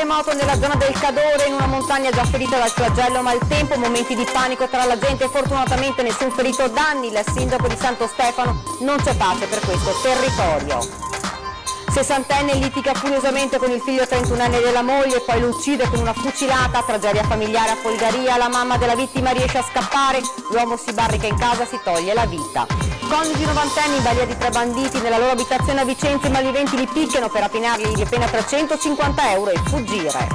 terremoto nella zona del Cadore, in una montagna già ferita dal flagello maltempo, momenti di panico tra la gente, fortunatamente nessun ferito, danni, il sindaco di Santo Stefano, non c'è pace per questo territorio. 60enne litiga furiosamente con il figlio 31enne della moglie, poi lo uccide con una fucilata, tragedia familiare a Folgaria, la mamma della vittima riesce a scappare, l'uomo si barrica in casa, si toglie la vita. Coniugi 90enni in balia di 3 banditi nella loro abitazione a Vicenza, i malviventi li picchiano per rapinargli appena 350 euro e fuggire.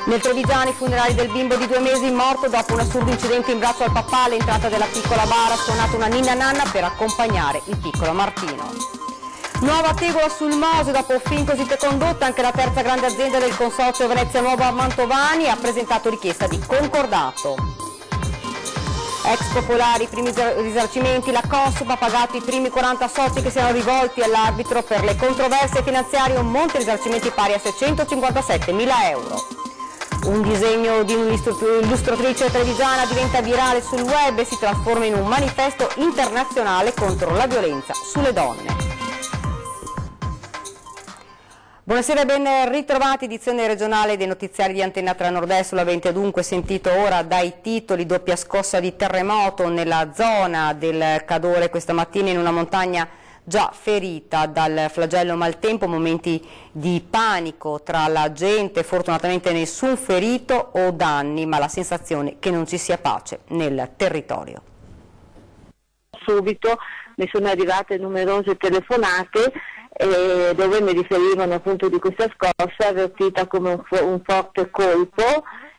Nel Trevigiano i funerali del bimbo di 2 mesi morto dopo un assurdo incidente in braccio al papà all'entrata della piccola bara, ha suonato una ninna nanna per accompagnare il piccolo Martino. Nuova tegola sul Mose, dopo fin così condotta, anche la terza grande azienda del consorzio Venezia Nuova Mantovani ha presentato richiesta di concordato. Ex popolari, i primi risarcimenti, la Consob ha pagato i primi 40 soci che si erano rivolti all'arbitro per le controversie finanziarie, un monte di risarcimenti pari a 657.000 euro. Un disegno di un'illustratrice trevigiana diventa virale sul web e si trasforma in un manifesto internazionale contro la violenza sulle donne. Buonasera e ben ritrovati, edizione regionale dei notiziari di Antenna 3 Nord-Est. L'avete dunque sentito ora dai titoli: doppia scossa di terremoto nella zona del Cadore questa mattina in una montagna già ferita dal flagello maltempo, momenti di panico tra la gente, fortunatamente nessun ferito o danni, ma la sensazione che non ci sia pace nel territorio. Subito mi sono arrivate numerose telefonate dove mi riferivano appunto di questa scossa avvertita come un forte colpo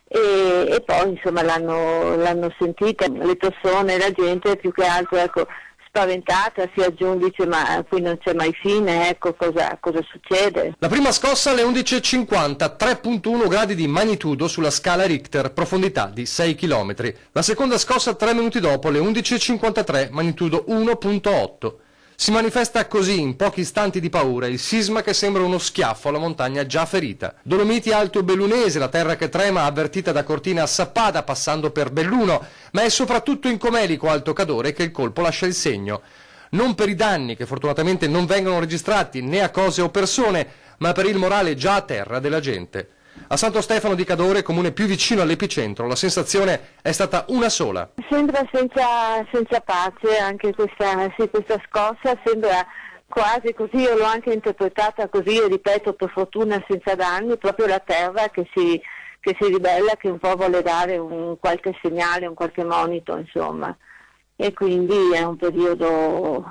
e poi insomma l'hanno sentita le persone, la gente più che altro ecco, spaventata, si aggiunge, dice ma qui non c'è mai fine, ecco cosa succede. La prima scossa alle 11.50, 3.1 gradi di magnitudo sulla scala Richter, profondità di 6 km. La seconda scossa 3 minuti dopo, alle 11.53, magnitudo 1.8. Si manifesta così in pochi istanti di paura il sisma che sembra uno schiaffo alla montagna già ferita. Dolomiti Alto Bellunese, la terra che trema avvertita da Cortina a Sappada passando per Belluno, ma è soprattutto in Comelico Alto Cadore che il colpo lascia il segno. Non per i danni che fortunatamente non vengono registrati né a cose o persone, ma per il morale già a terra della gente. A Santo Stefano di Cadore, comune più vicino all'epicentro, la sensazione è stata una sola. Sembra senza pace anche questa scossa, sembra quasi così, io l'ho anche interpretata così, io ripeto per fortuna senza danni, proprio la terra che si ribella, che un po' vuole dare un qualche segnale, un qualche monito insomma, e quindi è un periodo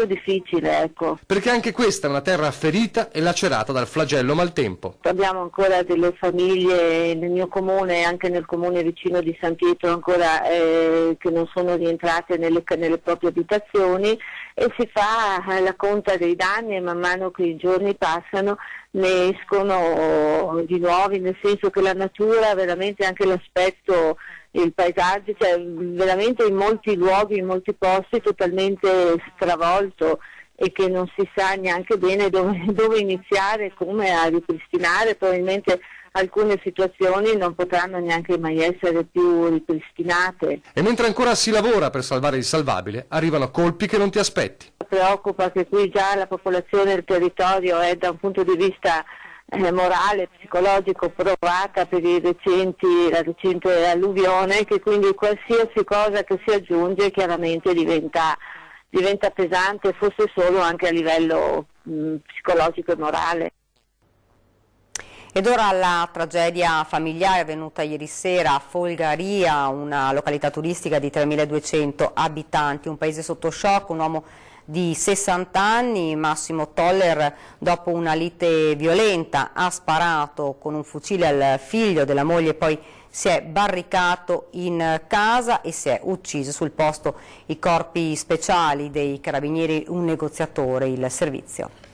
difficile, ecco. Perché anche questa è una terra ferita e lacerata dal flagello maltempo. Abbiamo ancora delle famiglie nel mio comune e anche nel comune vicino di San Pietro ancora che non sono rientrate nelle proprie abitazioni e si fa la conta dei danni e man mano che i giorni passano ne escono di nuovi, nel senso che la natura, veramente anche l'aspetto, il paesaggio, cioè veramente in molti luoghi, in molti posti totalmente stravolto e che non si sa neanche bene dove iniziare, come a ripristinare. Probabilmente alcune situazioni non potranno neanche mai essere più ripristinate. E mentre ancora si lavora per salvare il salvabile, arrivano colpi che non ti aspetti. Preoccupa che qui già la popolazione del territorio è da un punto di vista morale, psicologico provata per la recente alluvione, che quindi qualsiasi cosa che si aggiunge chiaramente diventa pesante, forse solo anche a livello psicologico e morale. Ed ora la tragedia familiare avvenuta ieri sera a Folgaria, una località turistica di 3.200 abitanti, un paese sotto shock, un uomo di 60 anni, Massimo Toller, dopo una lite violenta ha sparato con un fucile al figlio della moglie, poi si è barricato in casa e si è ucciso. Sul posto i corpi speciali dei carabinieri, un negoziatore, il servizio.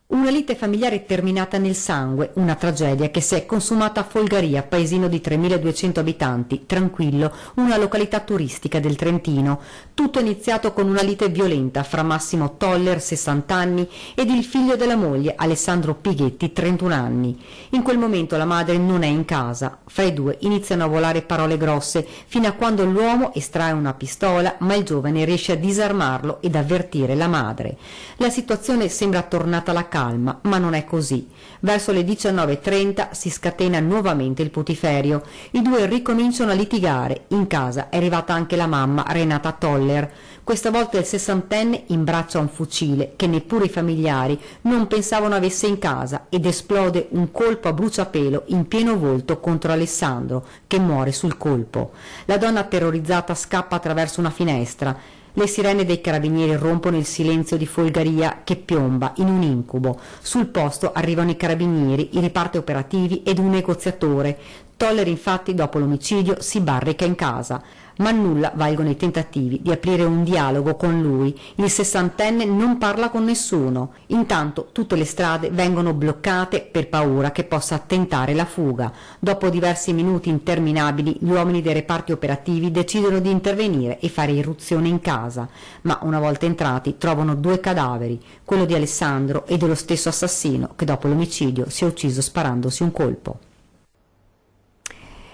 Una lite familiare terminata nel sangue, una tragedia che si è consumata a Folgaria, paesino di 3.200 abitanti, tranquillo, una località turistica del Trentino. Tutto è iniziato con una lite violenta fra Massimo Toller, 60 anni, ed il figlio della moglie, Alessandro Pighetti, 31 anni. In quel momento la madre non è in casa. Fra i due iniziano a volare parole grosse, fino a quando l'uomo estrae una pistola, ma il giovane riesce a disarmarlo ed avvertire la madre. La situazione sembra tornata alla calma calma, ma non è così. Verso le 19:30 si scatena nuovamente il putiferio. I due ricominciano a litigare. In casa è arrivata anche la mamma, Renata Toller. Questa volta il sessantenne imbraccia un fucile che neppure i familiari non pensavano avesse in casa ed esplode un colpo a bruciapelo in pieno volto contro Alessandro, che muore sul colpo. La donna terrorizzata scappa attraverso una finestra. Le sirene dei carabinieri rompono il silenzio di Folgaria che piomba in un incubo. Sul posto arrivano i carabinieri, i reparti operativi ed un negoziatore. Toller infatti dopo l'omicidio si barrica in casa, ma nulla valgono i tentativi di aprire un dialogo con lui. Il sessantenne non parla con nessuno. Intanto tutte le strade vengono bloccate per paura che possa tentare la fuga. Dopo diversi minuti interminabili gli uomini dei reparti operativi decidono di intervenire e fare irruzione in casa, ma una volta entrati trovano due cadaveri, quello di Alessandro e dello stesso assassino che dopo l'omicidio si è ucciso sparandosi un colpo.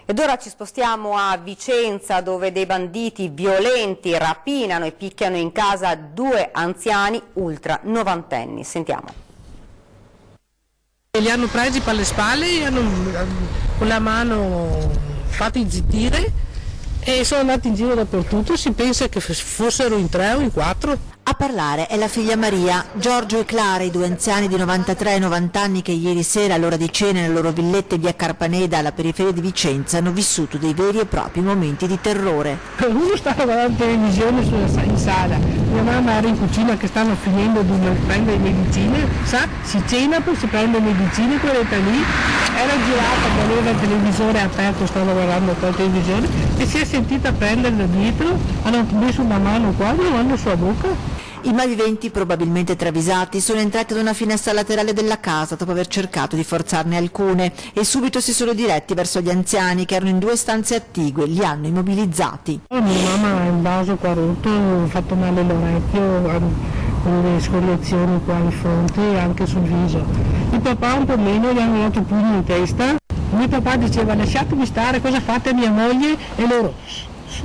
Ed ora ci spostiamo a Vicenza, dove dei banditi violenti rapinano e picchiano in casa due anziani ultra novantenni. Sentiamo. Li hanno presi per le spalle e hanno con la mano fatti zittire e sono andati in giro dappertutto. Si pensa che fossero in 3 o in 4. A parlare è la figlia Maria. Giorgio e Clara, i due anziani di 93 e 90 anni che ieri sera all'ora di cena nelle loro villette via Carpaneda alla periferia di Vicenza hanno vissuto dei veri e propri momenti di terrore. Uno stava guardando televisione in sala, mia mamma era in cucina che stanno finendo di prendere medicine, si cena, poi si prende medicine, quella lì era girata, aveva il televisore aperto, stava guardando la televisione e si è sentita prendere da dietro, hanno messo una mano qua e l'hanno sulla bocca. I malviventi, probabilmente travisati, sono entrati ad una finestra laterale della casa dopo aver cercato di forzarne alcune e subito si sono diretti verso gli anziani che erano in 2 stanze attigue, li hanno immobilizzati. Mia mamma ha un vaso qua rotto, ha fatto male l'orecchio, con le scoriazioni qua in fronte e anche sul viso. Il papà un po' meno, gli hanno dato pugni in testa. Mio papà diceva lasciatemi stare, cosa fate a mia moglie? E loro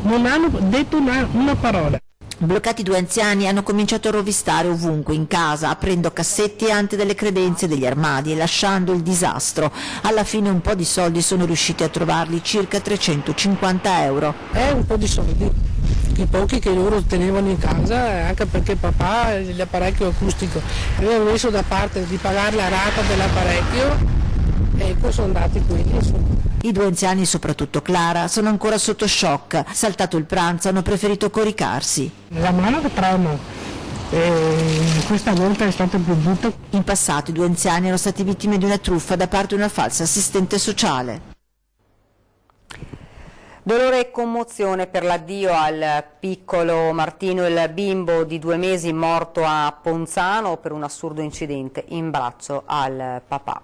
non hanno detto una parola. Bloccati 2 anziani hanno cominciato a rovistare ovunque in casa, aprendo cassetti e ante delle credenze degli armadi e lasciando il disastro. Alla fine un po' di soldi sono riusciti a trovarli, circa 350 euro. È un po' di soldi, i pochi che loro tenevano in casa, anche perché papà l'apparecchio acustico aveva messo da parte di pagare la rata dell'apparecchio e ecco sono andati quelli insomma. I 2 anziani, soprattutto Clara, sono ancora sotto shock. Saltato il pranzo, hanno preferito coricarsi. La mano che trema, questa volta è stata più brutta. In passato i 2 anziani erano stati vittime di una truffa da parte di una falsa assistente sociale. Dolore e commozione per l'addio al piccolo Martino, il bimbo di 2 mesi morto a Ponzano per un assurdo incidente in braccio al papà.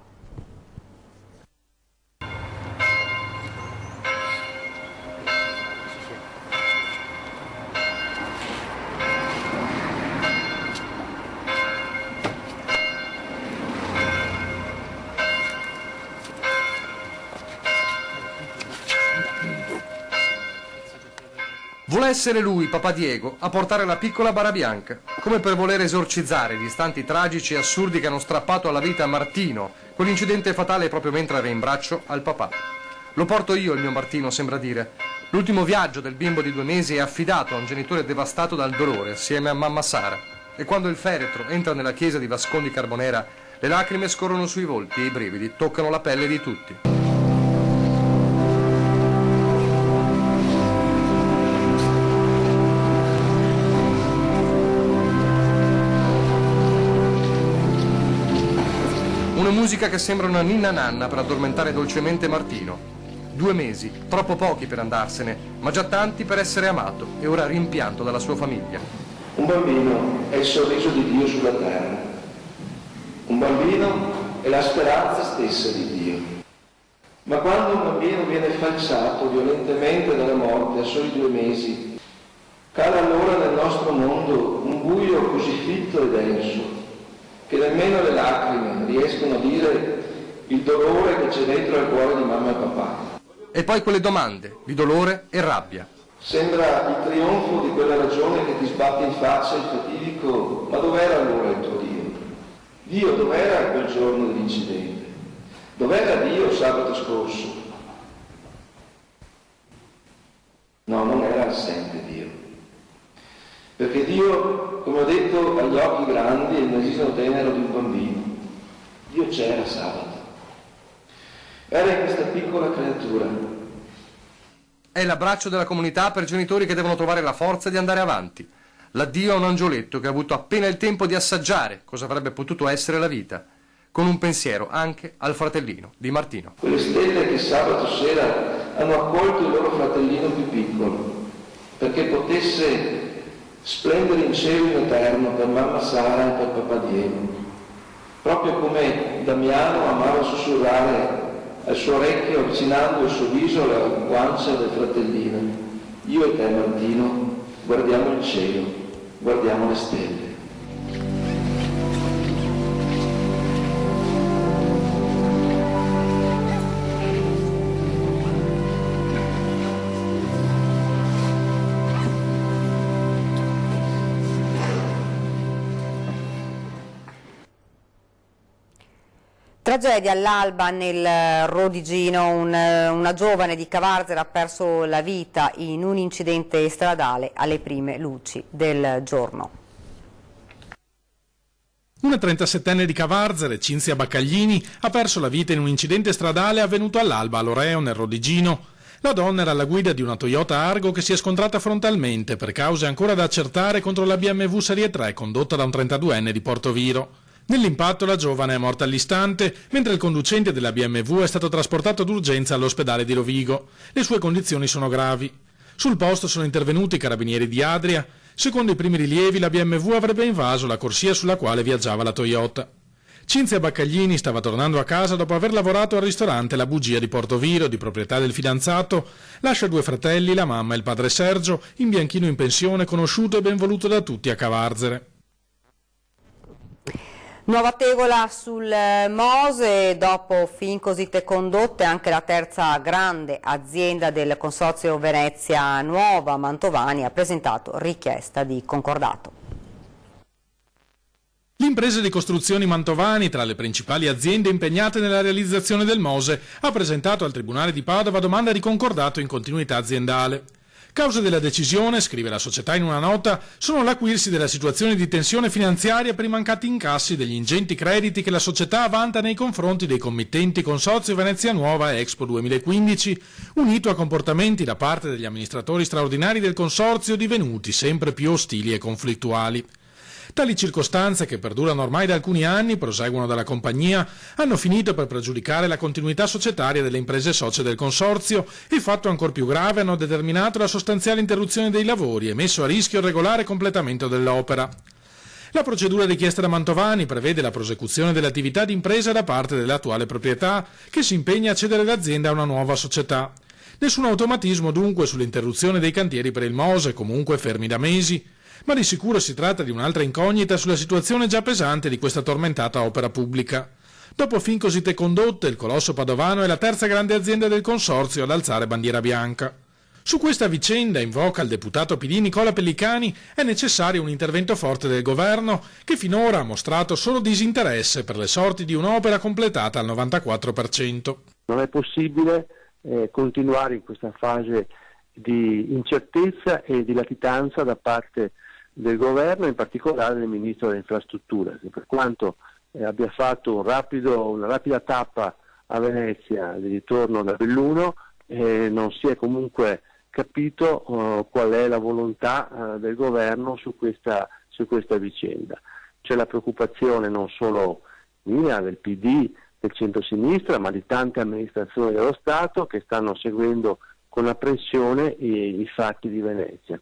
Vuole essere lui, papà Diego, a portare la piccola bara bianca, come per voler esorcizzare gli istanti tragici e assurdi che hanno strappato alla vita Martino, quell'incidente fatale proprio mentre era in braccio al papà. Lo porto io, il mio Martino, sembra dire. L'ultimo viaggio del bimbo di 2 mesi è affidato a un genitore devastato dal dolore, assieme a mamma Sara. E quando il feretro entra nella chiesa di Vascon di Carbonera, le lacrime scorrono sui volti e i brividi toccano la pelle di tutti. Una musica che sembra una ninna nanna per addormentare dolcemente Martino. 2 mesi, troppo pochi per andarsene, ma già tanti per essere amato e ora rimpianto dalla sua famiglia. Un bambino è il sorriso di Dio sulla terra. Un bambino è la speranza stessa di Dio. Ma quando un bambino viene falsato violentemente dalla morte a soli 2 mesi, cala allora nel nostro mondo un buio così fitto e denso che nemmeno le lacrime riescono a dire il dolore che c'è dentro al cuore di mamma e papà. E poi quelle domande di dolore e rabbia. Sembra il trionfo di quella ragione che ti sbatte in faccia il fatidico: ma dov'era allora il tuo Dio? Dio dov'era quel giorno dell'incidente? Dov'era Dio sabato scorso? No, non era assente Dio. Perché Dio, come ho detto, ha gli occhi grandi e il nasino tenero di un bambino. Dio c'era sabato. Era in questa piccola creatura. È l'abbraccio della comunità per genitori che devono trovare la forza di andare avanti. L'addio a un angioletto che ha avuto appena il tempo di assaggiare cosa avrebbe potuto essere la vita, con un pensiero anche al fratellino di Martino. Quelle stelle che sabato sera hanno accolto il loro fratellino più piccolo, perché potesse splendere in cielo in eterno per mamma Sara e per papà Diego, proprio come Damiano amava sussurrare al suo orecchio avvicinando il suo viso alla guancia del fratellino. Io e te, Martino, guardiamo il cielo, guardiamo le stelle. Tragedia all'alba nel Rodigino, una giovane di Cavarzere ha perso la vita in un incidente stradale alle prime luci del giorno. Una 37enne di Cavarzere, Cinzia Baccaglini, ha perso la vita in un incidente stradale avvenuto all'alba a Loreo nel Rodigino. La donna era alla guida di una Toyota Argo che si è scontrata frontalmente per cause ancora da accertare contro la BMW Serie 3 condotta da un 32enne di Portoviro. Nell'impatto la giovane è morta all'istante, mentre il conducente della BMW è stato trasportato d'urgenza all'ospedale di Rovigo. Le sue condizioni sono gravi. Sul posto sono intervenuti i carabinieri di Adria. Secondo i primi rilievi la BMW avrebbe invaso la corsia sulla quale viaggiava la Toyota. Cinzia Baccaglini stava tornando a casa dopo aver lavorato al ristorante La Bugia di Portoviro, di proprietà del fidanzato. Lascia 2 fratelli, la mamma e il padre Sergio, in bianchino in pensione, conosciuto e ben voluto da tutti a Cavarzere. Nuova tegola sul Mose, dopo Fincosite Condotte, anche la terza grande azienda del Consorzio Venezia Nuova, Mantovani, ha presentato richiesta di concordato. L'impresa di costruzioni Mantovani, tra le principali aziende impegnate nella realizzazione del Mose, ha presentato al Tribunale di Padova domanda di concordato in continuità aziendale. Cause della decisione, scrive la società in una nota, sono l'acuirsi della situazione di tensione finanziaria per i mancati incassi degli ingenti crediti che la società vanta nei confronti dei committenti Consorzio Venezia Nuova e Expo 2015, unito a comportamenti da parte degli amministratori straordinari del consorzio divenuti sempre più ostili e conflittuali. Tali circostanze, che perdurano ormai da alcuni anni, proseguono dalla compagnia, hanno finito per pregiudicare la continuità societaria delle imprese socie del consorzio e, fatto ancor più grave, hanno determinato la sostanziale interruzione dei lavori e messo a rischio il regolare completamento dell'opera. La procedura richiesta da Mantovani prevede la prosecuzione dell'attività di impresa da parte dell'attuale proprietà, che si impegna a cedere l'azienda a una nuova società. Nessun automatismo dunque sull'interruzione dei cantieri per il Mose, comunque fermi da mesi, ma di sicuro si tratta di un'altra incognita sulla situazione già pesante di questa tormentata opera pubblica. Dopo Fincosite Condotte, il colosso padovano è la terza grande azienda del consorzio ad alzare bandiera bianca. Su questa vicenda, invoca il deputato PD Nicola Pellicani, è necessario un intervento forte del governo che finora ha mostrato solo disinteresse per le sorti di un'opera completata al 94%. Non è possibile continuare in questa fase di incertezza e di latitanza da parte del governo, in particolare del Ministro delle Infrastrutture, che per quanto abbia fatto una rapida tappa a Venezia di ritorno da Belluno, non si è comunque capito qual è la volontà del governo su questa vicenda. C'è la preoccupazione non solo mia, del PD, del centro-sinistra, ma di tante amministrazioni dello Stato che stanno seguendo con apprensione i fatti di Venezia.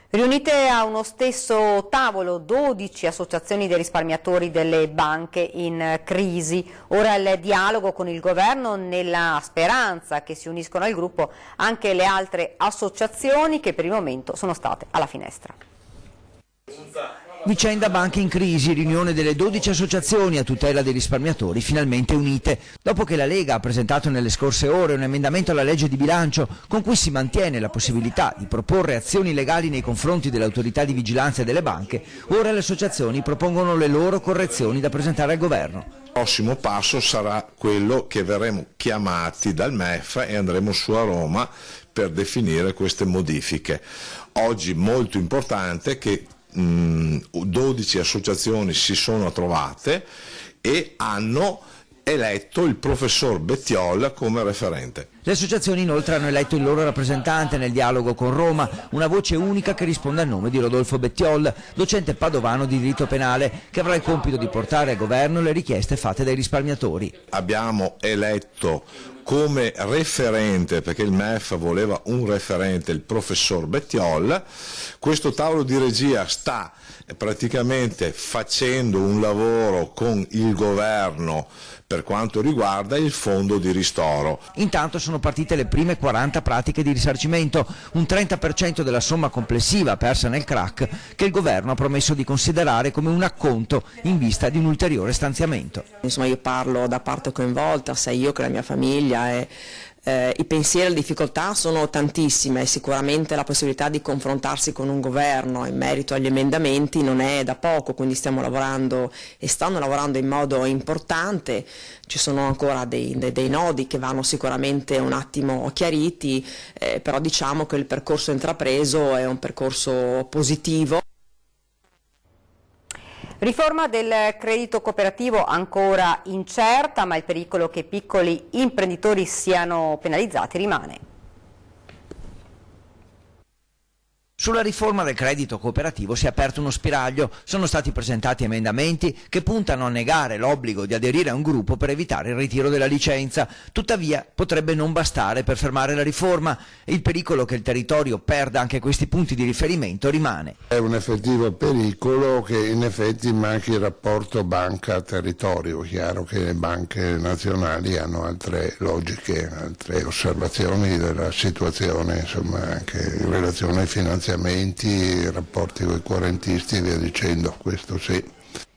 Riunite a uno stesso tavolo 12 associazioni dei risparmiatori delle banche in crisi. Ora il dialogo con il governo, nella speranza che si uniscono al gruppo anche le altre associazioni che per il momento sono state alla finestra. Vicenda banche in crisi, riunione delle 12 associazioni a tutela dei risparmiatori finalmente unite. Dopo che la Lega ha presentato nelle scorse ore un emendamento alla legge di bilancio con cui si mantiene la possibilità di proporre azioni legali nei confronti delle autorità di vigilanza e delle banche, ora le associazioni propongono le loro correzioni da presentare al governo. Il prossimo passo sarà quello che verremo chiamati dal MEF e andremo su a Roma per definire queste modifiche. Oggi molto importante che 12 associazioni si sono trovate e hanno eletto il professor Bettiol come referente. Le associazioni inoltre hanno eletto il loro rappresentante nel dialogo con Roma, una voce unica che risponde al nome di Rodolfo Bettiol, docente padovano di diritto penale, che avrà il compito di portare al governo le richieste fatte dai risparmiatori. Abbiamo eletto come referente, perché il MEF voleva un referente, il professor Bettiol. Questo tavolo di regia sta praticamente facendo un lavoro con il governo per quanto riguarda il fondo di ristoro. Intanto sono partite le prime 40 pratiche di risarcimento, un 30% della somma complessiva persa nel crack che il governo ha promesso di considerare come un acconto in vista di un ulteriore stanziamento. Insomma, io parlo da parte coinvolta, sia io che la mia famiglia, e i pensieri e le difficoltà sono tantissime e sicuramente la possibilità di confrontarsi con un governo in merito agli emendamenti non è da poco, quindi stiamo lavorando e stanno lavorando in modo importante. Ci sono ancora dei nodi che vanno sicuramente un attimo chiariti, però diciamo che il percorso intrapreso è un percorso positivo. Riforma del credito cooperativo ancora incerta, ma il pericolo che piccoli imprenditori siano penalizzati rimane. Sulla riforma del credito cooperativo si è aperto uno spiraglio, sono stati presentati emendamenti che puntano a negare l'obbligo di aderire a un gruppo per evitare il ritiro della licenza, tuttavia potrebbe non bastare per fermare la riforma e il pericolo che il territorio perda anche questi punti di riferimento rimane. È un effettivo pericolo che in effetti manchi il rapporto banca-territorio, chiaro che le banche nazionali hanno altre logiche, altre osservazioni della situazione, insomma anche in relazione ai finanziamenti, rapporti con i correntisti e via dicendo, questo sì.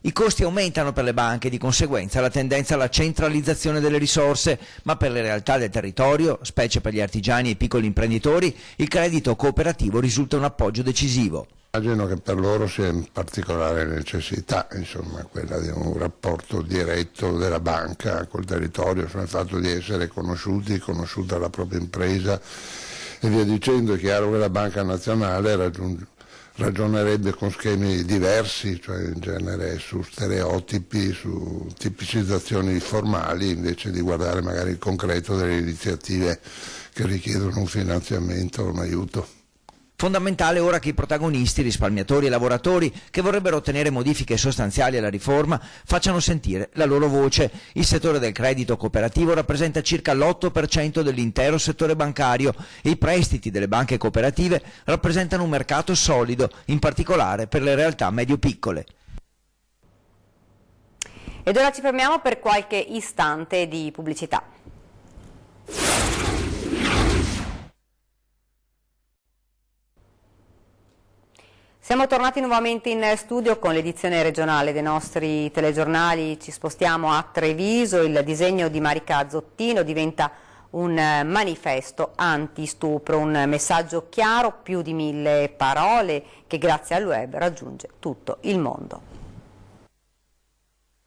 I costi aumentano per le banche, di conseguenza la tendenza alla centralizzazione delle risorse, ma per le realtà del territorio, specie per gli artigiani e i piccoli imprenditori, il credito cooperativo risulta un appoggio decisivo. Immagino che per loro sia in particolare necessità, insomma, quella di un rapporto diretto della banca col territorio, cioè il fatto di essere conosciuta la propria impresa e via dicendo. È chiaro che la Banca Nazionale ragionerebbe con schemi diversi, cioè in genere su stereotipi, su tipicizzazioni formali, invece di guardare magari il concreto delle iniziative che richiedono un finanziamento o un aiuto. Fondamentale ora che i protagonisti, risparmiatori e lavoratori, che vorrebbero ottenere modifiche sostanziali alla riforma, facciano sentire la loro voce. Il settore del credito cooperativo rappresenta circa l'8% dell'intero settore bancario e i prestiti delle banche cooperative rappresentano un mercato solido, in particolare per le realtà medio-piccole. Ed ora ci fermiamo per qualche istante di pubblicità. Siamo tornati nuovamente in studio con l'edizione regionale dei nostri telegiornali. Ci spostiamo a Treviso. Il disegno di Marica Zottino diventa un manifesto anti-stupro, un messaggio chiaro, più di 1000 parole, che grazie al web raggiunge tutto il mondo.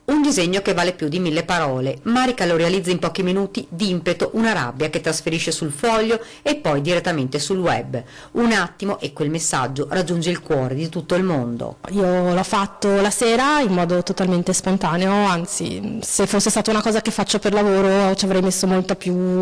Un disegno che vale più di 1000 parole. Marica lo realizza in pochi minuti, d'impeto, una rabbia che trasferisce sul foglio e poi direttamente sul web. Un attimo e quel messaggio raggiunge il cuore di tutto il mondo. Io l'ho fatto la sera in modo totalmente spontaneo, anzi se fosse stata una cosa che faccio per lavoro ci avrei messo molta più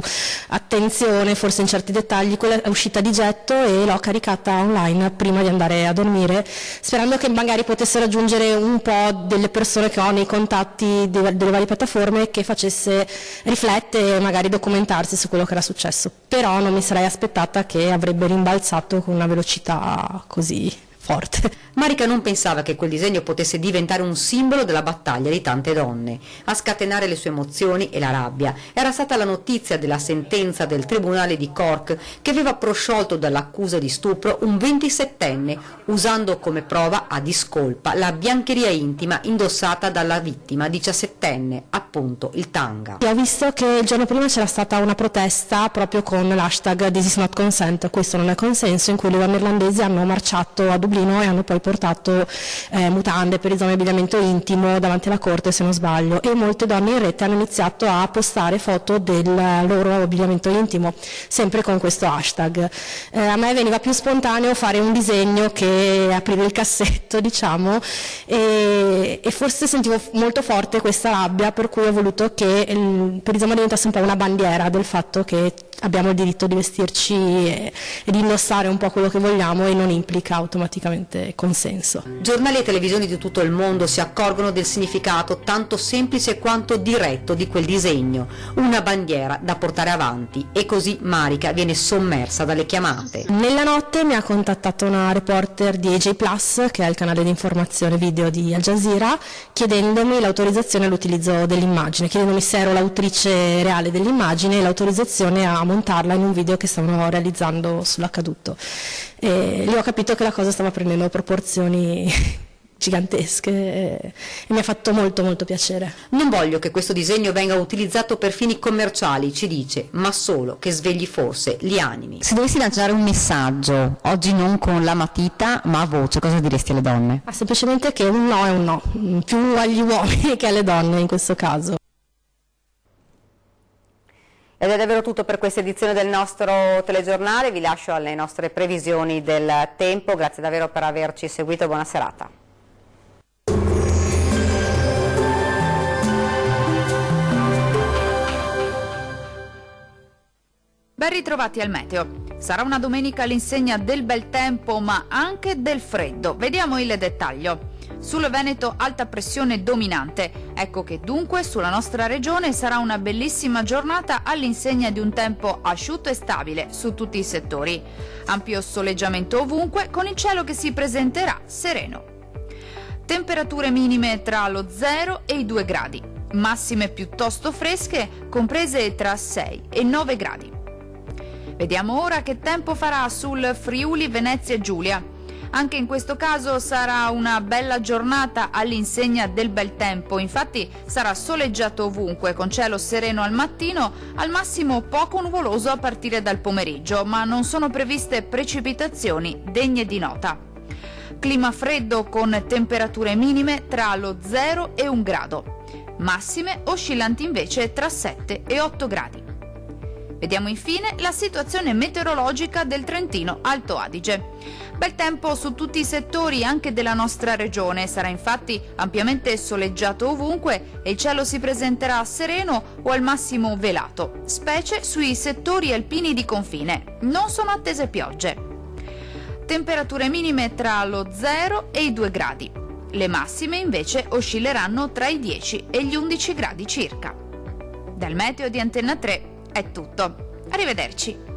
attenzione, forse in certi dettagli. Quella è uscita di getto e l'ho caricata online prima di andare a dormire, sperando che magari potesse raggiungere un po' delle persone che ho nei contatti delle varie piattaforme, che facesse riflettere e magari documentarsi su quello che era successo, però non mi sarei aspettata che avrebbe rimbalzato con una velocità così forte. Marica non pensava che quel disegno potesse diventare un simbolo della battaglia di tante donne. A scatenare le sue emozioni e la rabbia era stata la notizia della sentenza del Tribunale di Cork che aveva prosciolto dall'accusa di stupro un 27enne, usando come prova a discolpa la biancheria intima indossata dalla vittima 17enne, appunto il tanga. Ho visto che il giorno prima c'era stata una protesta proprio con l'hashtag This is not consent, questo non è consenso, in cui le donne irlandesi hanno marciato a Dublino e hanno poi portato mutande per esame abbigliamento intimo davanti alla corte, se non sbaglio, e molte donne in rete hanno iniziato a postare foto del loro abbigliamento intimo, sempre con questo hashtag. A me veniva più spontaneo fare un disegno che aprire il cassetto, diciamo, e forse sentivo molto forte questa rabbia, per cui ho voluto che il perisoma diventasse un po' una bandiera del fatto che abbiamo il diritto di vestirci e di indossare un po' quello che vogliamo e non implica automaticamente consenso. Giornali e televisioni di tutto il mondo si accorgono del significato tanto semplice quanto diretto di quel disegno, una bandiera da portare avanti, e così Marica viene sommersa dalle chiamate. Nella notte mi ha contattato una reporter di AJ Plus, che è il canale di informazione video di Al Jazeera, chiedendomi l'autorizzazione all'utilizzo dell'immagine, chiedendomi se ero l'autrice reale dell'immagine e l'autorizzazione a montarla in un video che stavano realizzando sull'accaduto. E lì ho capito che la cosa stava prendendo proporzioni gigantesche e mi ha fatto molto molto piacere. Non voglio che questo disegno venga utilizzato per fini commerciali, ci dice, ma solo che svegli forse gli animi. Se dovessi lanciare un messaggio, oggi non con la matita ma a voce, cosa diresti alle donne? Semplicemente che un no è un no, più agli uomini che alle donne in questo caso. Ed è davvero tutto per questa edizione del nostro telegiornale, vi lascio alle nostre previsioni del tempo, grazie davvero per averci seguito, buona serata. Ben ritrovati al meteo. Sarà una domenica all'insegna del bel tempo ma anche del freddo, vediamo il dettaglio. Sul Veneto alta pressione dominante, ecco che dunque sulla nostra regione sarà una bellissima giornata all'insegna di un tempo asciutto e stabile su tutti i settori. Ampio soleggiamento ovunque con il cielo che si presenterà sereno. Temperature minime tra lo 0 e i 2 gradi, massime piuttosto fresche comprese tra 6 e 9 gradi. Vediamo ora che tempo farà sul Friuli Venezia Giulia. Anche in questo caso sarà una bella giornata all'insegna del bel tempo, infatti sarà soleggiato ovunque con cielo sereno al mattino, al massimo poco nuvoloso a partire dal pomeriggio, ma non sono previste precipitazioni degne di nota. Clima freddo con temperature minime tra lo 0 e 1 grado, massime oscillanti invece tra 7 e 8 gradi. Vediamo infine la situazione meteorologica del Trentino Alto Adige. Bel tempo su tutti i settori anche della nostra regione, sarà infatti ampiamente soleggiato ovunque e il cielo si presenterà sereno o al massimo velato, specie sui settori alpini di confine. Non sono attese piogge. Temperature minime tra lo 0 e i 2 gradi. Le massime invece oscilleranno tra i 10 e gli 11 gradi circa. Dal meteo di Antenna 3 è tutto. Arrivederci.